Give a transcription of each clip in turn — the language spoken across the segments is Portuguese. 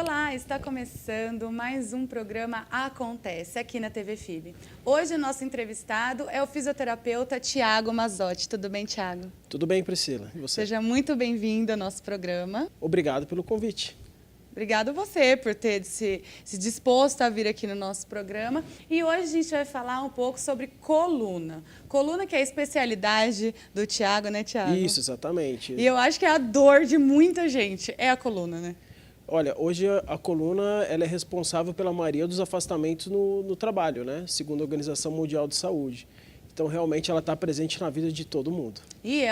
Olá, está começando mais um programa Acontece aqui na TV FIB. Hoje o nosso entrevistado é o fisioterapeuta Thiago Mazzotti. Tudo bem, Thiago? Tudo bem, Priscila. E você? Seja muito bem-vindo ao nosso programa. Obrigado pelo convite. Obrigado você por ter se disposto a vir aqui no nosso programa. E hoje a gente vai falar um pouco sobre coluna. Coluna que é a especialidade do Thiago, né, Thiago? Isso, exatamente. E eu acho que é a dor de muita gente, é a coluna, né? Olha, hoje a coluna ela é responsável pela maioria dos afastamentos no trabalho, né? Segundo a Organização Mundial de Saúde. Então, realmente, ela está presente na vida de todo mundo. E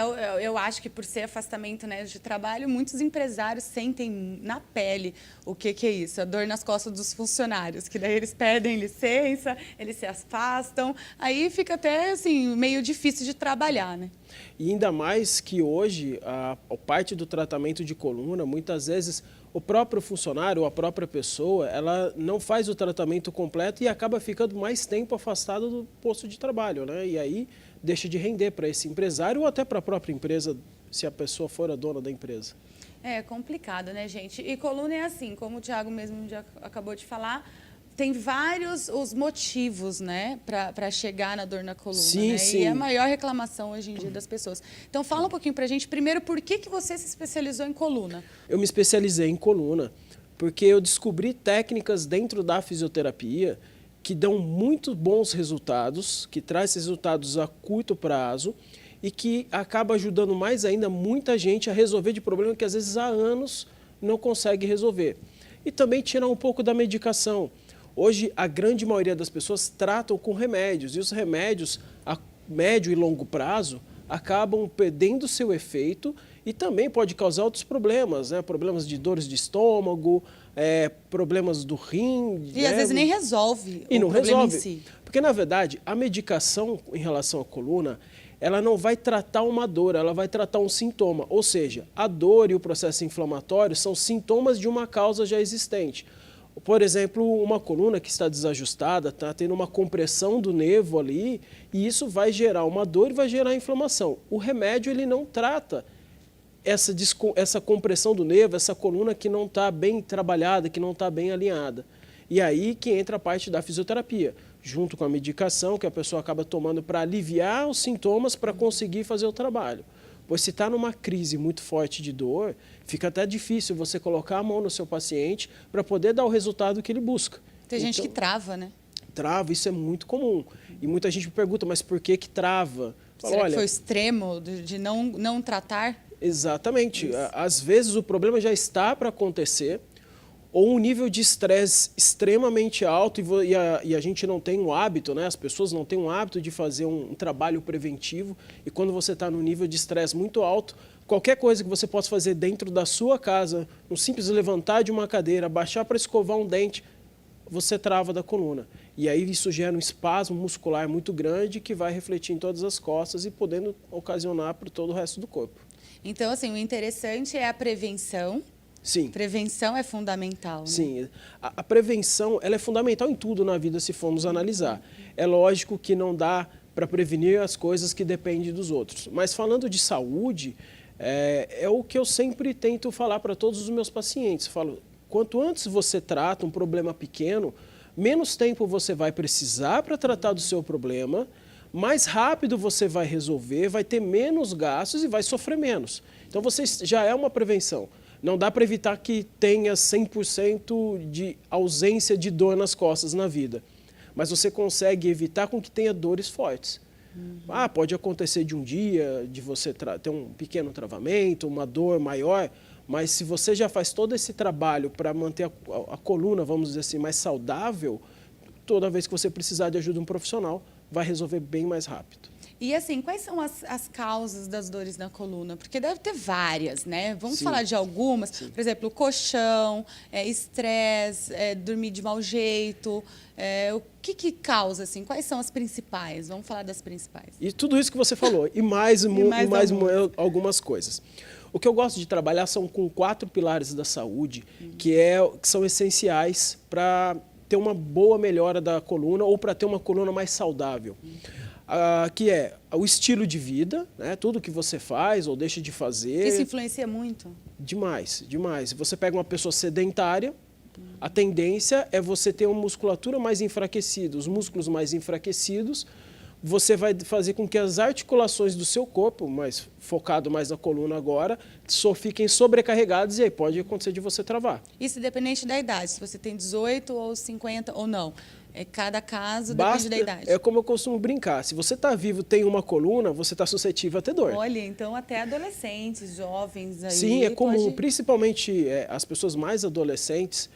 eu acho que por ser afastamento, né, de trabalho, muitos empresários sentem na pele o que é isso, a dor nas costas dos funcionários, que daí eles pedem licença, eles se afastam, aí fica até assim, meio difícil de trabalhar, né? E ainda mais que hoje, a parte do tratamento de coluna, muitas vezes o próprio funcionário ou a própria pessoa, ela não faz o tratamento completo e acaba ficando mais tempo afastado do posto de trabalho, né? E aí deixa de render para esse empresário ou até para a própria empresa, se a pessoa for a dona da empresa. É complicado, né, gente? E coluna é assim, como o Thiago mesmo já acabou de falar, tem vários os motivos, né, para chegar na dor na coluna, sim, né? Sim. E é a maior reclamação hoje em dia das pessoas. Então, fala um pouquinho para a gente, primeiro, por que você se especializou em coluna? Eu me especializei em coluna porque eu descobri técnicas dentro da fisioterapia que dão muito bons resultados, que traz resultados a curto prazo e que acaba ajudando mais ainda muita gente a resolver de problema que às vezes há anos não consegue resolver. E também tirar um pouco da medicação. Hoje, a grande maioria das pessoas tratam com remédios, e os remédios a médio e longo prazo acabam perdendo seu efeito e também pode causar outros problemas, né? Problemas de dores de estômago, problemas do rim. E às vezes nem resolve e o não problema resolve. em si. Porque, na verdade, a medicação em relação à coluna, ela não vai tratar uma dor, ela vai tratar um sintoma. Ou seja, a dor e o processo inflamatório são sintomas de uma causa já existente. Por exemplo, uma coluna que está desajustada, está tendo uma compressão do nervo ali, e isso vai gerar uma dor e vai gerar inflamação. O remédio ele não trata essa compressão do nervo, essa coluna que não está bem trabalhada, que não está bem alinhada. E aí que entra a parte da fisioterapia, junto com a medicação que a pessoa acaba tomando para aliviar os sintomas para conseguir fazer o trabalho. Pois se está numa crise muito forte de dor, fica até difícil você colocar a mão no seu paciente para poder dar o resultado que ele busca. Tem gente que trava, né? Trava, isso é muito comum. E muita gente me pergunta, mas por que trava? Será que foi o extremo de não tratar? Exatamente. Às vezes o problema já está para acontecer, ou um nível de estresse extremamente alto e a gente não tem um hábito, né? As pessoas não têm um hábito de fazer um trabalho preventivo, e quando você está num nível de estresse muito alto, qualquer coisa que você possa fazer dentro da sua casa, um simples levantar de uma cadeira, baixar para escovar um dente, você trava da coluna. E aí isso gera um espasmo muscular muito grande que vai refletir em todas as costas e podendo ocasionar para todo o resto do corpo. Então, assim, o interessante é a prevenção. Sim. Prevenção é fundamental, né? Sim. A prevenção ela é fundamental em tudo na vida, se formos analisar. É lógico que não dá para prevenir as coisas que dependem dos outros. Mas falando de saúde, é o que eu sempre tento falar para todos os meus pacientes. Falo, quanto antes você trata um problema pequeno, menos tempo você vai precisar para tratar do seu problema, mais rápido você vai resolver, vai ter menos gastos e vai sofrer menos. Então, você já é uma prevenção. Não dá para evitar que tenha 100% de ausência de dor nas costas na vida. Mas você consegue evitar com que tenha dores fortes. Pode acontecer de um dia, de você ter um pequeno travamento, uma dor maior, mas se você já faz todo esse trabalho para manter a coluna, vamos dizer assim, mais saudável, toda vez que você precisar de ajuda de um profissional, vai resolver bem mais rápido. E assim, quais são as causas das dores na coluna? Porque deve ter várias, né? Vamos falar de algumas. Sim. Por exemplo, colchão, estresse, dormir de mau jeito. O que causa, assim? Quais são as principais? Vamos falar das principais. E tudo isso que você falou, e mais algumas coisas. O que eu gosto de trabalhar são com 4 pilares da saúde, que são essenciais para ter uma boa melhora da coluna ou para ter uma coluna mais saudável. Que é o estilo de vida, né? Tudo que você faz ou deixa de fazer. Isso influencia muito? Demais, demais. Você pega uma pessoa sedentária, A tendência é você ter uma musculatura mais enfraquecida, os músculos mais enfraquecidos, você vai fazer com que as articulações do seu corpo, mais focado mais na coluna agora, só fiquem sobrecarregadas e aí pode acontecer de você travar. Isso independente da idade, se você tem 18 ou 50 ou não. Cada caso Basta, depende da idade. é como eu costumo brincar, se você está vivo, tem uma coluna, você está suscetível a ter dor. Olha, então até adolescentes, jovens aí. Sim, é comum, principalmente as pessoas mais adolescentes,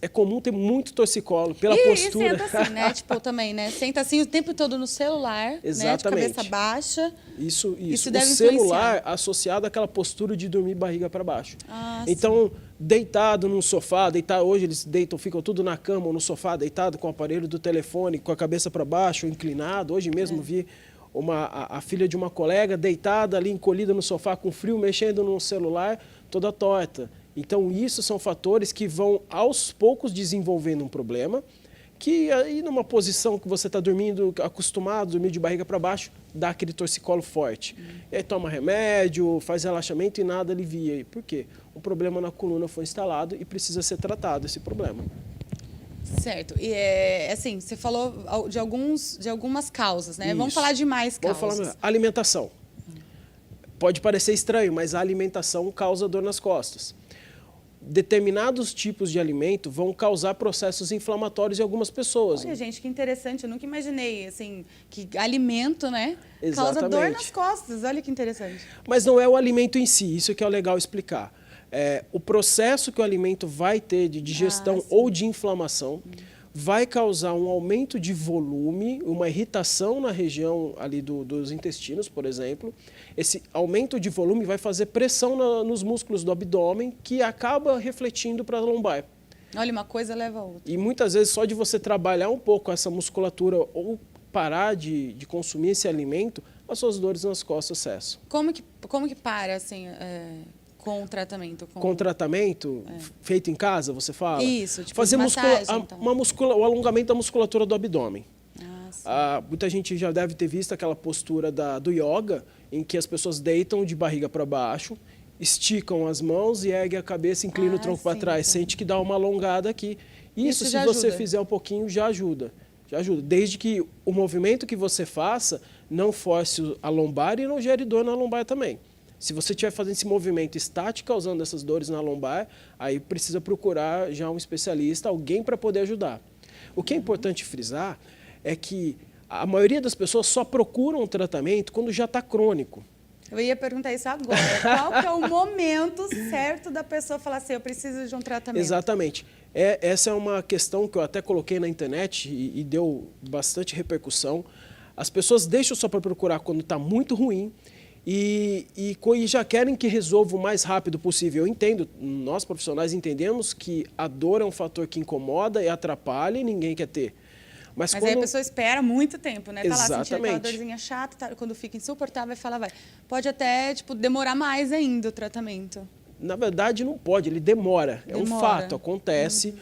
é comum ter muito torcicolo pela postura. E senta assim, né? Tipo, também, né? Senta assim o tempo todo no celular, Exatamente. Né? De cabeça baixa. Isso deve o celular influenciar. associado àquela postura de dormir barriga para baixo. sim. Então, deitado num sofá, hoje eles deitam, ficam tudo na cama ou no sofá, deitado com o aparelho do telefone, com a cabeça para baixo, inclinado. Hoje mesmo vi a filha de uma colega deitada ali, encolhida no sofá, com frio, mexendo no celular, toda torta. Então, isso são fatores que vão, aos poucos, desenvolvendo um problema, que aí, numa posição que você está dormindo, acostumado a dormir de barriga para baixo, dá aquele torcicolo forte. E aí toma remédio, faz relaxamento e nada alivia. Por quê? Um problema na coluna foi instalado e precisa ser tratado esse problema. Certo. E assim, você falou de algumas causas, né? Isso. Vamos falar de mais causas. Vamos falar alimentação. Pode parecer estranho, mas a alimentação causa dor nas costas. Determinados tipos de alimento vão causar processos inflamatórios em algumas pessoas. Olha, gente, que interessante. Eu nunca imaginei, assim, que alimento, né, Exatamente. causa dor nas costas. Olha que interessante. Mas não é o alimento em si, isso que é legal explicar. O processo que o alimento vai ter de digestão ou de inflamação vai causar um aumento de volume, uma irritação na região ali dos intestinos, por exemplo. Esse aumento de volume vai fazer pressão nos músculos do abdômen, que acaba refletindo para a lombar. Olha, uma coisa leva a outra. E muitas vezes só de você trabalhar um pouco essa musculatura ou parar de consumir esse alimento, as suas dores nas costas cessam. Como que para, assim, com o tratamento? Com o tratamento feito em casa, você fala? Isso, tipo fazer massagem, então. o alongamento da musculatura do abdômen. Muita gente já deve ter visto aquela postura do yoga, em que as pessoas deitam de barriga para baixo, esticam as mãos e erguem a cabeça, inclinam o tronco para trás. Sente que dá uma alongada aqui. Isso se você fizer um pouquinho, já ajuda. Já ajuda. Desde que o movimento que você faça não force a lombar e não gere dor na lombar também. Se você estiver fazendo esse movimento estático, causando essas dores na lombar, aí precisa procurar já um especialista, alguém para poder ajudar. O que é importante frisar é que a maioria das pessoas só procuram um tratamento quando já está crônico. Eu ia perguntar isso agora. Qual que é o momento certo da pessoa falar assim, eu preciso de um tratamento? Exatamente. Essa é uma questão que eu até coloquei na internet e deu bastante repercussão. As pessoas deixam só para procurar quando está muito ruim e já querem que resolva o mais rápido possível. Eu entendo, nós profissionais entendemos que a dor é um fator que incomoda e atrapalha e ninguém quer ter. Mas aí a pessoa espera muito tempo, né? Tá lá sentindo aquela Exatamente. dorzinha chata, quando fica insuportável, vai. Pode até, demorar mais ainda o tratamento. Na verdade, não pode, ele demora. É um fato, acontece.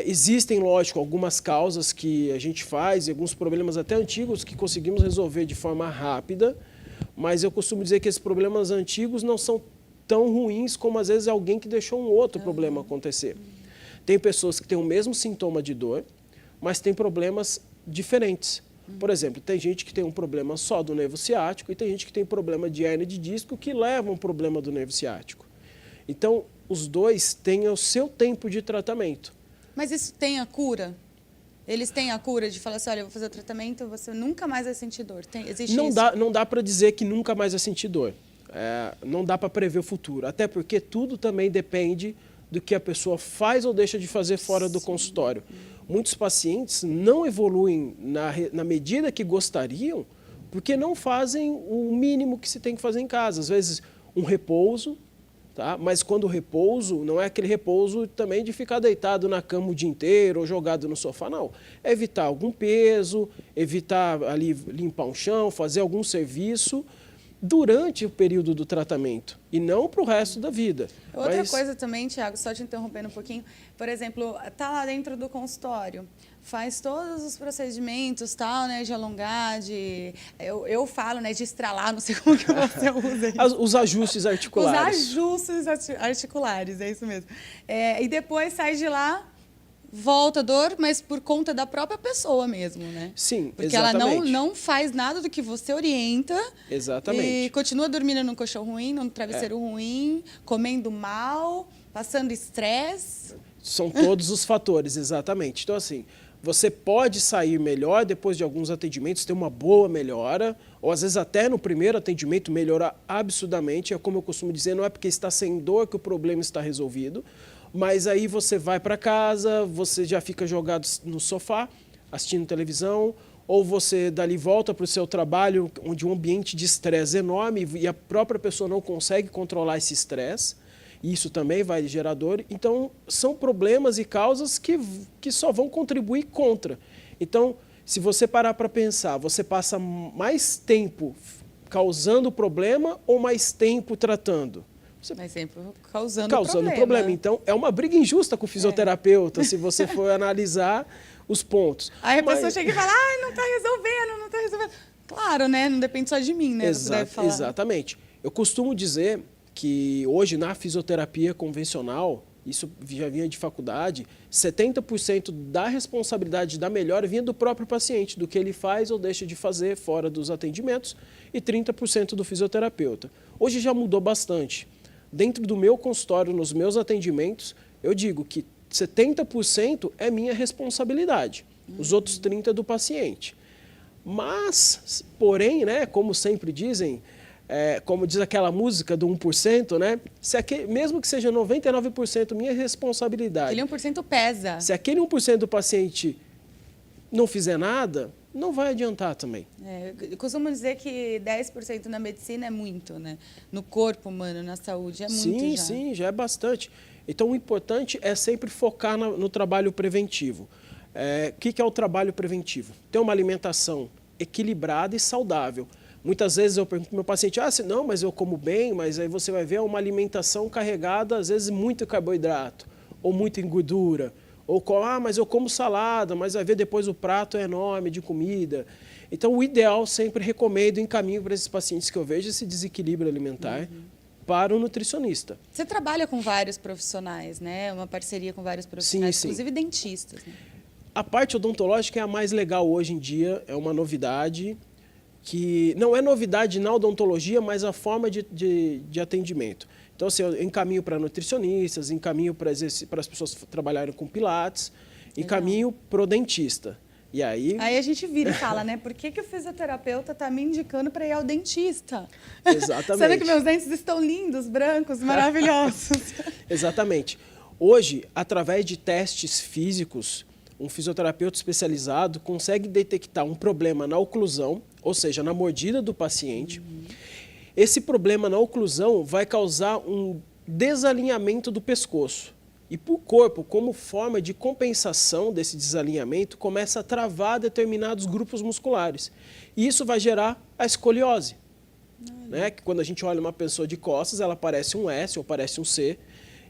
Existem, lógico, algumas causas que a gente faz, alguns problemas até antigos que conseguimos resolver de forma rápida, mas eu costumo dizer que esses problemas antigos não são tão ruins como, às vezes, alguém que deixou um outro problema acontecer. Tem pessoas que têm o mesmo sintoma de dor, mas tem problemas diferentes. Por exemplo, tem gente que tem um problema só do nervo ciático e tem gente que tem problema de hérnia de disco que leva a um problema do nervo ciático. Então, os dois têm o seu tempo de tratamento. Mas isso tem a cura? Eles têm a cura de falar assim, olha, eu vou fazer o tratamento, você nunca mais vai sentir dor. Existe isso? Não dá para dizer que nunca mais vai sentir dor. Não dá para prever o futuro. Até porque tudo também depende do que a pessoa faz ou deixa de fazer fora do consultório. Muitos pacientes não evoluem na medida que gostariam porque não fazem o mínimo que se tem que fazer em casa. Às vezes, um repouso, tá? Mas quando o repouso, não é aquele repouso também de ficar deitado na cama o dia inteiro ou jogado no sofá, não. É evitar algum peso, evitar ali limpar um chão, fazer algum serviço durante o período do tratamento e não para o resto da vida. Outra coisa também, Thiago, só te interrompendo um pouquinho, por exemplo, tá lá dentro do consultório, faz todos os procedimentos, tal, né, de alongar, eu falo, né, de estralar, não sei como que você usa isso. Os ajustes articulares. Os ajustes articulares, é isso mesmo. E depois sai de lá, volta a dor, mas por conta da própria pessoa mesmo, né? Sim, porque exatamente. Porque ela não faz nada do que você orienta. Exatamente. E continua dormindo num colchão ruim, num travesseiro ruim, comendo mal, passando estresse. São todos os fatores, exatamente. Então, assim, você pode sair melhor depois de alguns atendimentos, ter uma boa melhora, ou às vezes até no primeiro atendimento melhorar absurdamente. É como eu costumo dizer, não é porque está sem dor que o problema está resolvido, mas aí você vai para casa, você já fica jogado no sofá, assistindo televisão, ou você dali volta para o seu trabalho, onde um ambiente de estresse enorme e a própria pessoa não consegue controlar esse estresse. Isso também vai gerar dor. Então, são problemas e causas que só vão contribuir contra. Então, se você parar para pensar, você passa mais tempo causando problema ou mais tempo tratando? Mais tempo causando problema. Então, é uma briga injusta com o fisioterapeuta, se você for analisar os pontos. Aí a pessoa chega e fala, não está resolvendo, não está resolvendo. Claro, né? Não depende só de mim, né? Exatamente. Eu costumo dizer que hoje na fisioterapia convencional, isso já vinha de faculdade, 70% da responsabilidade da melhora vinha do próprio paciente, do que ele faz ou deixa de fazer fora dos atendimentos, e 30% do fisioterapeuta. Hoje já mudou bastante. Dentro do meu consultório, nos meus atendimentos, eu digo que 70% é minha responsabilidade, os outros 30% é do paciente. Mas, porém, né, como sempre dizem, como diz aquela música do 1%, né? Mesmo que seja 99% minha responsabilidade. Aquele 1% pesa. Se aquele 1% do paciente não fizer nada, não vai adiantar também. Eu costumo dizer que 10% na medicina é muito, né? No corpo humano, na saúde, é muito já. Sim, já é bastante. Então, o importante é sempre focar no trabalho preventivo. O que é o trabalho preventivo? Ter uma alimentação equilibrada e saudável. Muitas vezes eu pergunto para o meu paciente, não, mas eu como bem, mas aí você vai ver uma alimentação carregada, às vezes, muito carboidrato, ou muito em gordura, ou mas eu como salada, mas vai ver depois o prato é enorme de comida. Então, o ideal, sempre recomendo, encaminho para esses pacientes que eu vejo esse desequilíbrio alimentar para o nutricionista. Você trabalha com vários profissionais, né? Uma parceria com vários profissionais, sim. Inclusive dentistas. Né? A parte odontológica é a mais legal hoje em dia, é uma novidade, que não é novidade na odontologia, mas a forma de atendimento. Então, assim, eu encaminho para nutricionistas, encaminho para as pessoas que trabalharem com pilates, encaminho para o dentista. E aí a gente vira e fala, né? Por que o fisioterapeuta está me indicando para ir ao dentista? Exatamente. Sabe que meus dentes estão lindos, brancos, maravilhosos. Exatamente. Hoje, através de testes físicos, um fisioterapeuta especializado consegue detectar um problema na oclusão, ou seja, na mordida do paciente. Esse problema na oclusão vai causar um desalinhamento do pescoço. E para o corpo, como forma de compensação desse desalinhamento, começa a travar determinados grupos musculares. E isso vai gerar a escoliose. Né? Que quando a gente olha uma pessoa de costas, ela parece um S ou parece um C.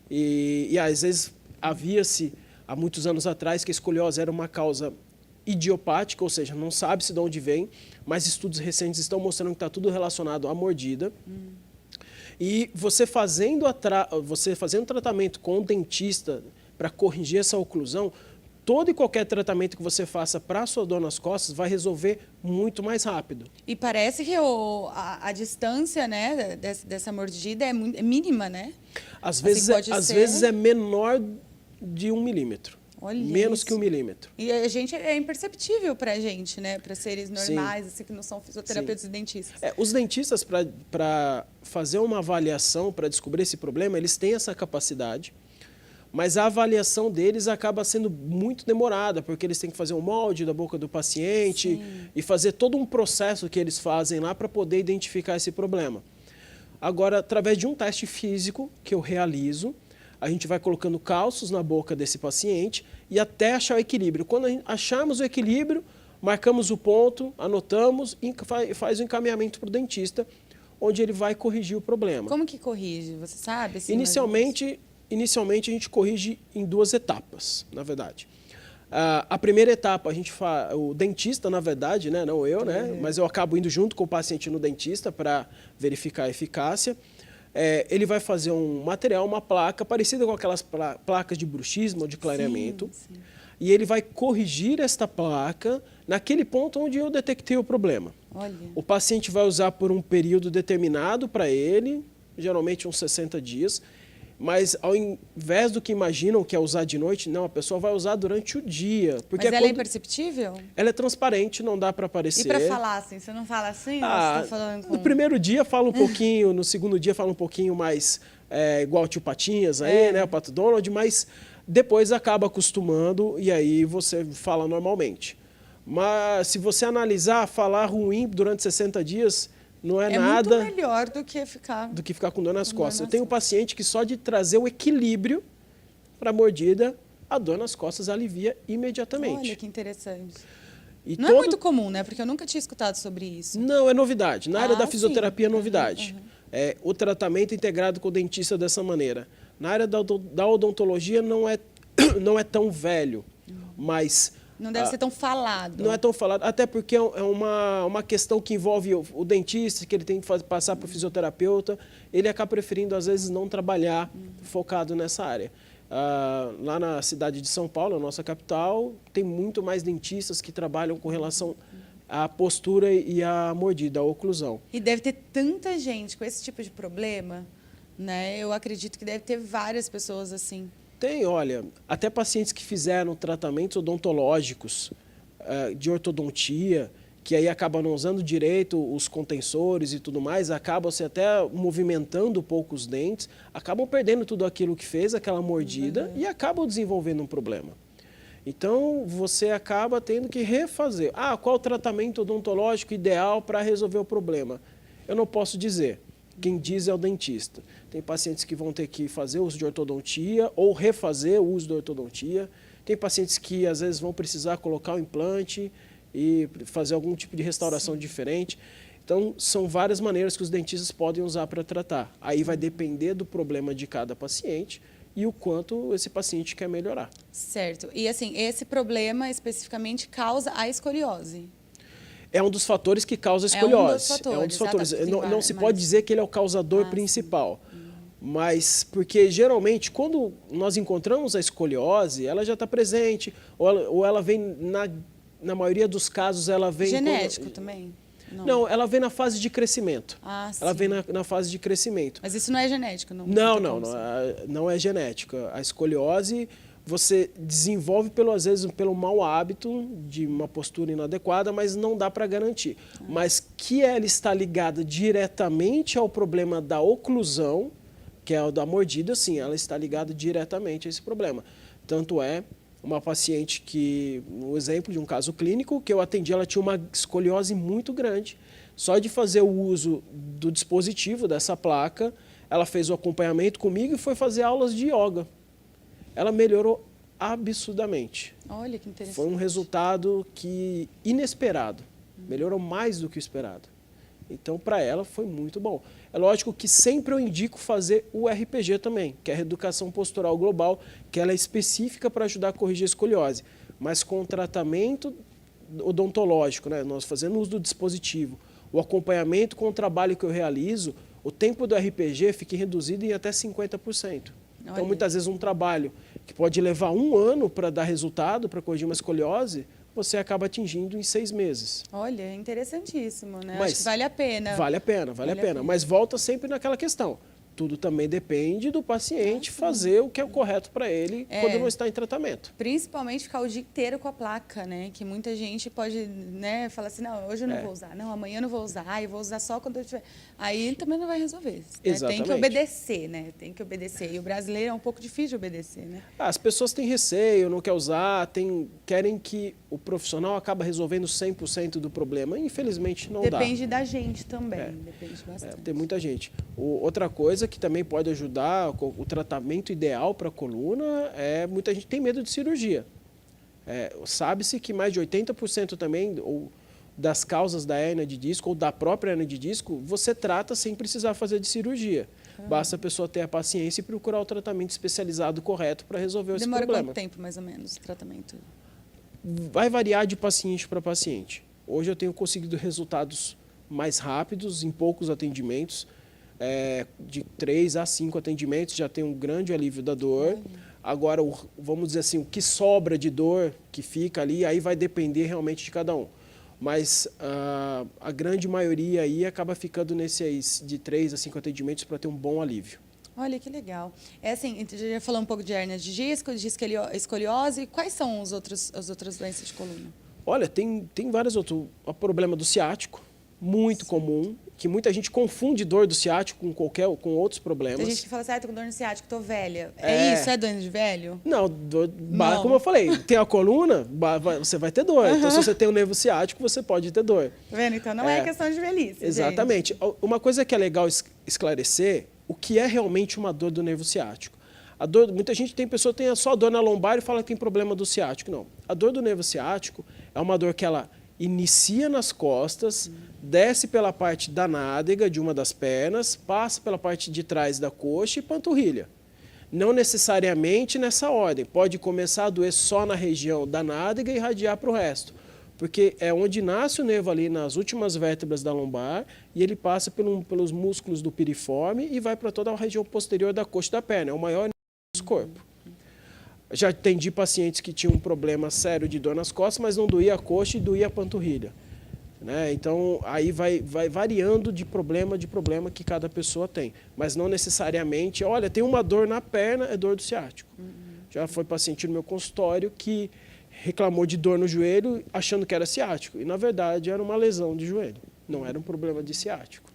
E às vezes havia-se, há muitos anos atrás, que a escoliose era uma causa idiopática, ou seja, não sabe-se de onde vem, mas estudos recentes estão mostrando que está tudo relacionado à mordida. E você fazendo tratamento com o dentista para corrigir essa oclusão, todo e qualquer tratamento que você faça para a sua dor nas costas vai resolver muito mais rápido. E parece que a distância, né, dessa mordida é mínima, né? Às vezes é menor de 1 milímetro. Olha menos isso. que 1 milímetro. E a gente é imperceptível para a gente, né? Para seres normais, assim, que não são fisioterapeutas e dentistas. Os dentistas, para fazer uma avaliação, para descobrir esse problema, eles têm essa capacidade, mas a avaliação deles acaba sendo muito demorada, porque eles têm que fazer um molde da boca do paciente e fazer todo um processo que eles fazem lá para poder identificar esse problema. Agora, através de um teste físico que eu realizo, a gente vai colocando cálcios na boca desse paciente e até achar o equilíbrio. Quando acharmos o equilíbrio, marcamos o ponto, anotamos e faz o encaminhamento para o dentista, onde ele vai corrigir o problema. Como que corrige? Você sabe? Assim, Inicialmente a gente corrige em 2 etapas, na verdade. A primeira etapa, o dentista, na verdade, né, não eu, né, mas eu acabo indo junto com o paciente no dentista para verificar a eficácia. Ele vai fazer um material, uma placa, parecida com aquelas placas de bruxismo ou de clareamento. Sim. E ele vai corrigir esta placa naquele ponto onde eu detectei o problema. Olha. O paciente vai usar por um período determinado para ele, geralmente uns 60 dias, mas ao invés do que imaginam que é usar de noite, não, a pessoa vai usar durante o dia. Porque Mas ela é imperceptível? Ela é transparente, não dá para aparecer. E para falar assim? Você não fala assim? Ou você tá falando com... No primeiro dia fala um pouquinho, no segundo dia fala um pouquinho mais igual o tio Patinhas aí, né, o Pato Donald, mas depois acaba acostumando e aí você fala normalmente. Mas se você analisar, falar ruim durante 60 dias não é nada... É muito melhor do que ficar com dor nas costas. Eu tenho um paciente que só de trazer o equilíbrio para a mordida, a dor nas costas alivia imediatamente. Olha que interessante. E não é muito comum, né? Porque eu nunca tinha escutado sobre isso. Não, é novidade. Na área da fisioterapia é sim. novidade. O tratamento integrado com o dentista dessa maneira. Na área da odontologia não é tão velho, mas... Não deve ser tão falado. Não é tão falado, até porque é uma questão que envolve o dentista, que ele tem que passar para o fisioterapeuta. Ele acaba preferindo, às vezes, não trabalhar focado nessa área. Lá na cidade de São Paulo, a nossa capital, tem muito mais dentistas que trabalham com relação à postura e à mordida, à oclusão. E deve ter tanta gente com esse tipo de problema, né? Eu acredito que deve ter várias pessoas assim. Tem, olha, até pacientes que fizeram tratamentos odontológicos de ortodontia, que aí acabam não usando direito os contensores e tudo mais, acabam se até movimentando um pouco os dentes, acabam perdendo tudo aquilo que fez, aquela mordida, e acabam desenvolvendo um problema. Então, você acaba tendo que refazer. Qual o tratamento odontológico ideal para resolver o problema? Eu não posso dizer. Quem diz é o dentista. Tem pacientes que vão ter que fazer uso de ortodontia ou refazer o uso da ortodontia. Tem pacientes que, às vezes, vão precisar colocar o implante e fazer algum tipo de restauração diferente. Então, são várias maneiras que os dentistas podem usar para tratar. Aí vai depender do problema de cada paciente e o quanto esse paciente quer melhorar. Certo. E, assim, esse problema especificamente causa a escoliose? É um dos fatores que causa a escoliose. É um dos fatores. Não se pode dizer que ele é o causador principal. Mas, porque geralmente, quando nós encontramos a escoliose, ela já está presente, ou ela vem, na maioria dos casos, ela vem... Genético também? Não, ela vem na fase de crescimento. Ela Sim. vem na fase de crescimento. Mas isso não é genético? Não é genético. A escoliose... Você desenvolve, às vezes, pelo mau hábito de uma postura inadequada, mas não dá para garantir. Mas que ela está ligada diretamente ao problema da oclusão, que é o da mordida, sim, ela está ligada diretamente a esse problema. Tanto é uma paciente que, um exemplo de um caso clínico, que eu atendi, ela tinha uma escoliose muito grande. Só de fazer o uso do dispositivo, dessa placa, ela fez o acompanhamento comigo e foi fazer aulas de yoga. Ela melhorou absurdamente. Olha que interessante. Foi um resultado inesperado. Melhorou mais do que o esperado. Então, para ela, foi muito bom. É lógico que sempre eu indico fazer o RPG também, que é a Reeducação Postural Global, que ela é específica para ajudar a corrigir a escoliose. Mas com o tratamento odontológico, né, nós fazendo uso do dispositivo, o acompanhamento com o trabalho que eu realizo, o tempo do RPG fica reduzido em até 50%. Então, muitas vezes, um trabalho que pode levar 1 ano para dar resultado, para corrigir uma escoliose, você acaba atingindo em 6 meses. Olha, é interessantíssimo, né? Mas acho que vale a pena. Vale a pena. Mas volta sempre naquela questão. Tudo também depende do paciente fazer o que é o correto para ele quando não está em tratamento. Principalmente ficar o dia inteiro com a placa, né? Que muita gente pode, né, falar assim, não, hoje eu não vou usar, não, amanhã eu não vou usar, eu vou usar só quando eu tiver. Aí também não vai resolver. Né? Exatamente. Tem que obedecer, né? Tem que obedecer. E o brasileiro é um pouco difícil de obedecer, né? As pessoas têm receio, não querem usar, querem que o profissional acabe resolvendo 100% do problema. Infelizmente, não dá. Depende da gente também, depende bastante. Tem muita gente. Outra coisa que também pode ajudar, o tratamento ideal para a coluna, muita gente tem medo de cirurgia. Sabe-se que mais de 80% também, ou das causas da hérnia de disco ou da própria hérnia de disco, você trata sem precisar fazer de cirurgia. Basta a pessoa ter a paciência e procurar o tratamento especializado correto para resolver esse problema. Demora quanto tempo, mais ou menos, o tratamento? Vai variar de paciente para paciente. Hoje eu tenho conseguido resultados mais rápidos, em poucos atendimentos, de 3 a 5 atendimentos, já tem um grande alívio da dor. Agora, vamos dizer assim, o que sobra de dor que fica ali, aí vai depender realmente de cada um. Mas a grande maioria aí acaba ficando nesse aí, de 3 a 5 atendimentos para ter um bom alívio. Olha, que legal. Assim, já falou um pouco de hérnia de disco, de escoliose. Quais são as outras doenças de coluna? Olha, tem vários outros. O problema do ciático, muito comum, que muita gente confunde dor do ciático com outros problemas. Tem gente que fala assim, tô com dor no ciático, tô velha. É isso? É doença de velho? Não, como eu falei, tem a coluna, você vai ter dor. Então, se você tem o nervo ciático, você pode ter dor. Tá vendo? Então, não é questão de velhice, exatamente. Gente. Uma coisa que é legal esclarecer, o que é realmente uma dor do nervo ciático. Muita gente tem só dor na lombar e fala que tem problema do ciático. Não. A dor do nervo ciático é uma dor que ela inicia nas costas, desce pela parte da nádega de uma das pernas, passa pela parte de trás da coxa e panturrilha. Não necessariamente nessa ordem. Pode começar a doer só na região da nádega e irradiar para o resto. Porque é onde nasce o nervo ali nas últimas vértebras da lombar e ele passa pelos músculos do piriforme e vai para toda a região posterior da coxa da perna. É o maior nervo do corpo. Já atendi pacientes que tinham um problema sério de dor nas costas, mas não doía a coxa e doía a panturrilha. Né? Então, aí vai variando de problema que cada pessoa tem. Mas não necessariamente, olha, tem uma dor na perna, é dor do ciático. Já foi paciente no meu consultório que reclamou de dor no joelho achando que era ciático. E, na verdade, era uma lesão de joelho. Não era um problema de ciático.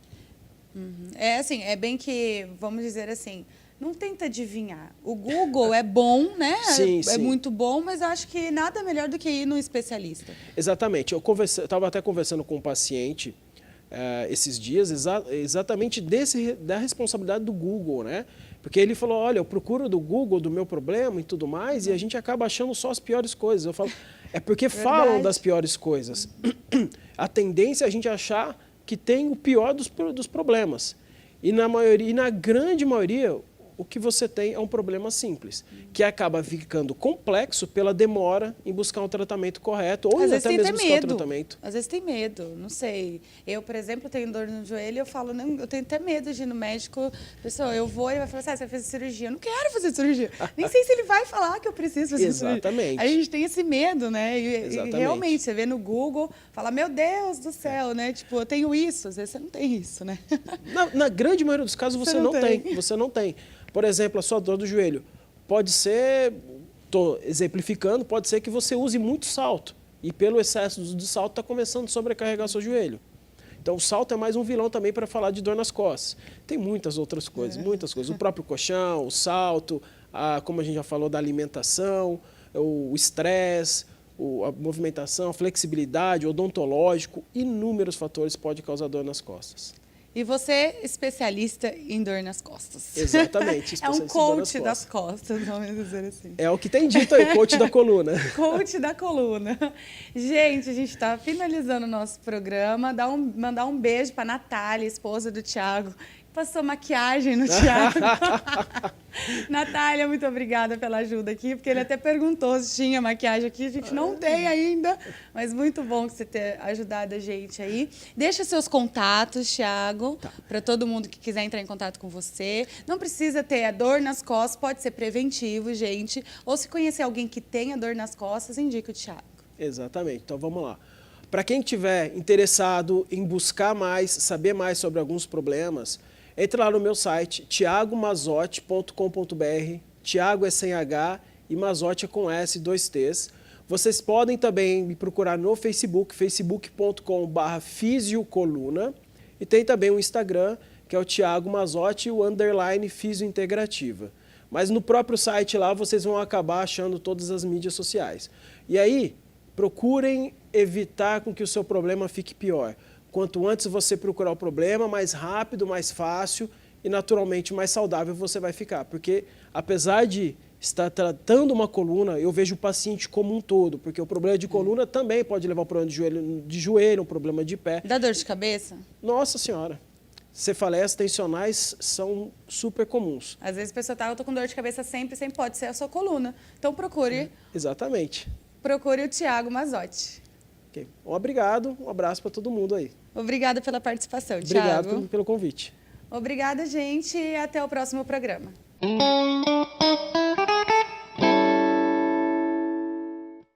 É assim, é bem que, vamos dizer assim, não tenta adivinhar. O Google é bom, né? Sim, é muito bom, mas eu acho que nada melhor do que ir num especialista. Exatamente. Eu estava até conversando com um paciente esses dias, exatamente da responsabilidade do Google, né? Porque ele falou, olha, eu procuro do Google do meu problema e tudo mais, e a gente acaba achando só as piores coisas. Eu falo, é porque falam das piores coisas. A tendência é a gente achar que tem o pior dos problemas. E na grande maioria, o que você tem é um problema simples, que acaba ficando complexo pela demora em buscar um tratamento correto, ou até mesmo buscar o tratamento. Às vezes tem medo, não sei. Eu, por exemplo, tenho dor no joelho, eu falo, não, eu tenho até medo de ir no médico. Pessoal, eu vou e ele vai falar assim, você vai fazer cirurgia. Eu não quero fazer cirurgia. Nem sei se ele vai falar que eu preciso fazer cirurgia. Exatamente. A gente tem esse medo, né? E realmente, você vê no Google, fala, meu Deus do céu, né? Tipo, eu tenho isso. Às vezes você não tem isso, né? Na grande maioria dos casos, você não tem. Você não tem. Por exemplo, a sua dor do joelho pode ser, estou exemplificando, pode ser que você use muito salto e pelo excesso de salto está começando a sobrecarregar seu joelho. Então o salto é mais um vilão também para falar de dor nas costas. Tem muitas outras coisas, muitas coisas. O próprio colchão, o salto, como a gente já falou da alimentação, o estresse, a movimentação, a flexibilidade, o odontológico, inúmeros fatores podem causar dor nas costas. E você, especialista em dor nas costas. Exatamente. É um coach das costas, vamos dizer assim. É o que tem dito aí, coach da coluna. Coach da coluna. Gente, a gente está finalizando o nosso programa. Mandar um beijo para a Natália, esposa do Thiago. Passou maquiagem no Thiago. Natália, muito obrigada pela ajuda aqui, porque ele até perguntou se tinha maquiagem aqui. A gente não tem ainda, mas muito bom que você ter ajudado a gente aí. Deixa seus contatos, Thiago, para todo mundo que quiser entrar em contato com você. Não precisa ter a dor nas costas, pode ser preventivo, gente. Ou se conhecer alguém que tenha dor nas costas, indica o Thiago. Exatamente. Então, vamos lá. Para quem estiver interessado em buscar mais, saber mais sobre alguns problemas, entre lá no meu site, thiagomazotti.com.br. Thiago é sem H e Mazotti é com S, 2 T's. Vocês podem também me procurar no Facebook, facebook.com/fisiocoluna. E tem também o Instagram, que é o Thiago Mazotti, o _ fisiointegrativa. Mas no próprio site lá vocês vão acabar achando todas as mídias sociais. E aí, procurem evitar com que o seu problema fique pior. Quanto antes você procurar o problema, mais rápido, mais fácil e naturalmente mais saudável você vai ficar. Porque apesar de está tratando uma coluna, eu vejo o paciente como um todo, porque o problema de coluna também pode levar ao problema de joelho, um problema de pé. Dá dor de cabeça? Nossa Senhora, cefaleias tensionais são super comuns. Às vezes a pessoa eu tô com dor de cabeça sempre pode ser a sua coluna. Então procure. Exatamente. Procure o Thiago Mazzotti. Okay. Obrigado, um abraço para todo mundo aí. Obrigada pela participação, Thiago. Obrigado pelo convite. Obrigada, gente, e até o próximo programa.